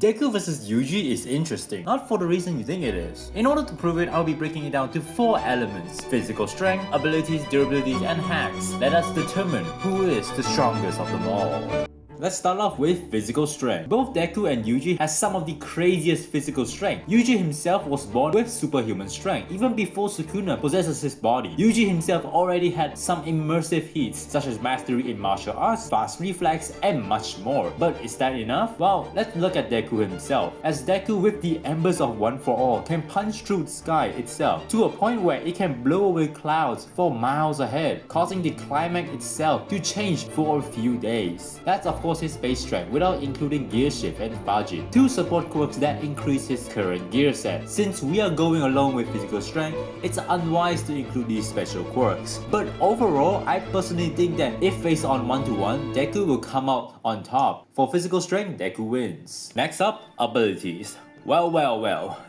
Deku vs Yuji is interesting, not for the reason you think it is. In order to prove it, I'll be breaking it down to 4 elements: physical strength, abilities, durabilities, and hacks. Let us determine who is the strongest of them all. Let's start off with physical strength. Both Deku and Yuji has some of the craziest physical strength. Yuji himself was born with superhuman strength. Even before Sukuna possesses his body, Yuji himself already had some immersive feats such as mastery in martial arts, fast reflex, and much more. But is that enough? Well, let's look at Deku himself. As Deku with the embers of One For All can punch through the sky itself to a point where it can blow away clouds for miles ahead, causing the climax itself to change for a few days. That's of course his base strength without including gear shift and Fajin, 2 support quirks that increase his current gear set. Since we are going along with physical strength, it's unwise to include these special quirks. But overall, I personally think that if faced on 1-to-1, Deku will come out on top. For physical strength, Deku wins. Next up, abilities. Well,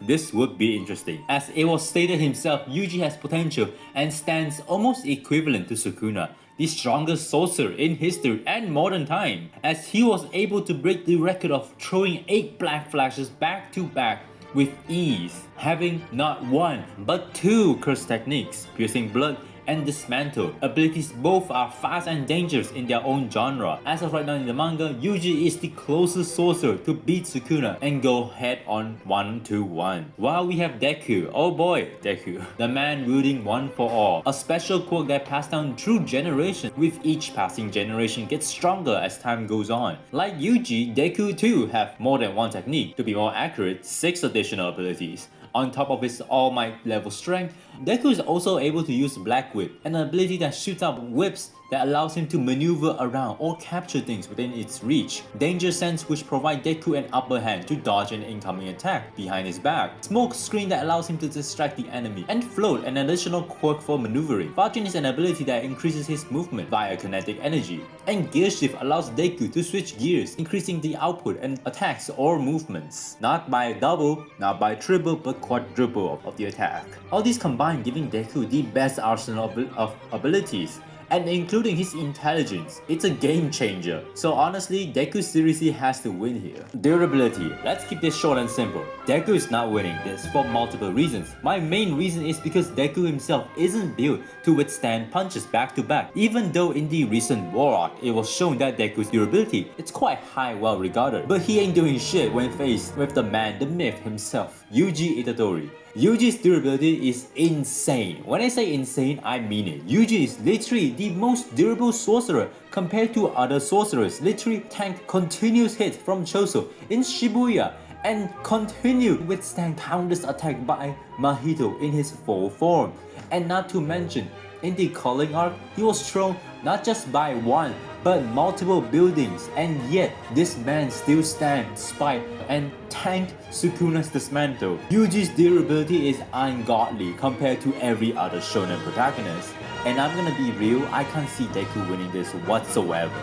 this would be interesting. As it was stated himself, Yuji has potential and stands almost equivalent to Sukuna, the strongest sorcerer in history and modern time, as he was able to break the record of throwing 8 black flashes back to back with ease, having not 1 but 2 curse techniques, piercing blood and dismantle. Abilities both are fast and dangerous in their own genre. As of right now in the manga, Yuji is the closest sorcerer to beat Sukuna and go head on 1-to-1. While we have Deku, oh boy, Deku, the man wielding One For All, a special quirk that passed down through generations. With each passing generation gets stronger as time goes on. Like Yuji, Deku too have more than 1 technique, to be more accurate, 6 additional abilities. On top of his All Might level strength, Deku is also able to use Black Whip, an ability that shoots out whips that allows him to maneuver around or capture things within its reach. Danger Sense, which provides Deku an upper hand to dodge an incoming attack behind his back. Smoke Screen that allows him to distract the enemy. And Float, an additional quirk for maneuvering. Fajin is an ability that increases his movement via kinetic energy. And Gear Shift allows Deku to switch gears, increasing the output and attacks or movements. Not by double, not by triple, but quadruple of the attack. All these combined giving Deku the best arsenal of abilities, and including his intelligence. It's a game changer. So honestly, Deku seriously has to win here. Durability. Let's keep this short and simple. Deku is not winning this for multiple reasons. My main reason is because Deku himself isn't built to withstand punches back to back. Even though in the recent war arc, it was shown that Deku's durability is quite high, well regarded. But he ain't doing shit when faced with the man, the myth himself, YUJI ITADORI. Yuji's durability is insane. When I say insane, I mean it. Yuji is literally the most durable sorcerer compared to other sorcerers. Literally tanked continuous hits from Choso in Shibuya and continue to withstand countless attacks by Mahito in his full form. And not to mention, in the Calling arc, he was thrown not just by 1 but multiple buildings, and yet this man still stands despite and tanked Sukuna's dismantle. Yuji's durability is ungodly compared to every other shonen protagonist, and I'm gonna be real, I can't see Deku winning this whatsoever.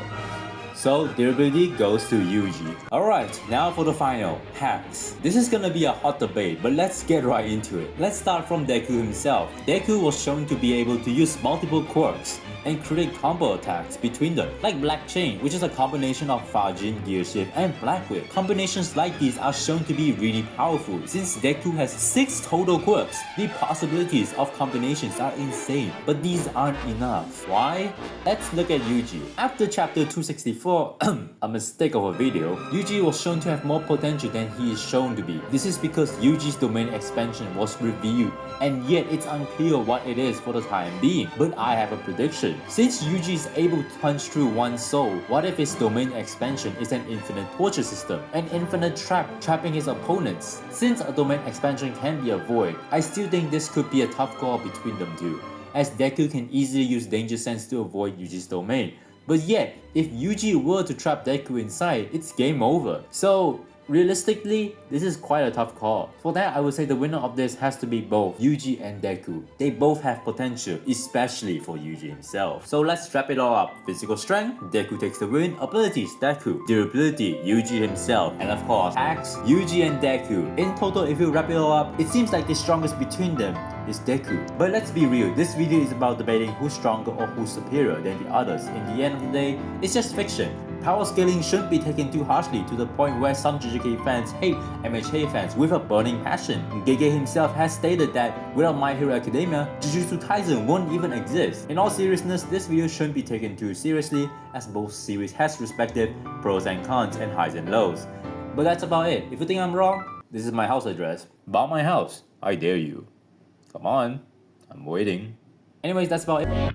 So durability goes to Yuji. Alright, now for the final, hacks. This is gonna be a hot debate, but let's get right into it. Let's start from Deku himself. Deku was shown to be able to use multiple quirks and create combo attacks between them, like Black Chain, which is a combination of Fajin, Gear Shift, and Black Whip. Combinations like these are shown to be really powerful. Since Deku has 6 total quirks, the possibilities of combinations are insane, but these aren't enough. Why? Let's look at Yuji. After chapter 264, a mistake of a video, Yuji was shown to have more potential than he is shown to be. This is because Yuji's domain expansion was revealed, and yet it's unclear what it is for the time being. But I have a prediction. Since Yuji is able to punch through one soul, what if his domain expansion is an infinite torture system, an infinite trap trapping his opponents? Since a domain expansion can be avoided, I still think this could be a tough call between them two, as Deku can easily use Danger Sense to avoid Yuji's domain. But yet, if Yuji were to trap Deku inside, it's game over. So realistically, this is quite a tough call. For that, I would say the winner of this has to be both Yuji and Deku. They both have potential, especially for Yuji himself. So let's wrap it all up. Physical strength, Deku takes the win. Abilities, Deku. Durability, Yuji himself. And of course, hacks, Yuji and Deku. In total, if you wrap it all up, it seems like the strongest between them is Deku. But let's be real, this video is about debating who's stronger or who's superior than the others. In the end of the day, it's just fiction. Power scaling shouldn't be taken too harshly to the point where some JJK fans hate MHA fans with a burning passion. Gege himself has stated that without My Hero Academia, Jujutsu Kaisen won't even exist. In all seriousness, this video shouldn't be taken too seriously as both series has respective pros and cons and highs and lows. But that's about it. If you think I'm wrong, this is my house address. Bomb my house. I dare you. Come on. I'm waiting. Anyways, that's about it.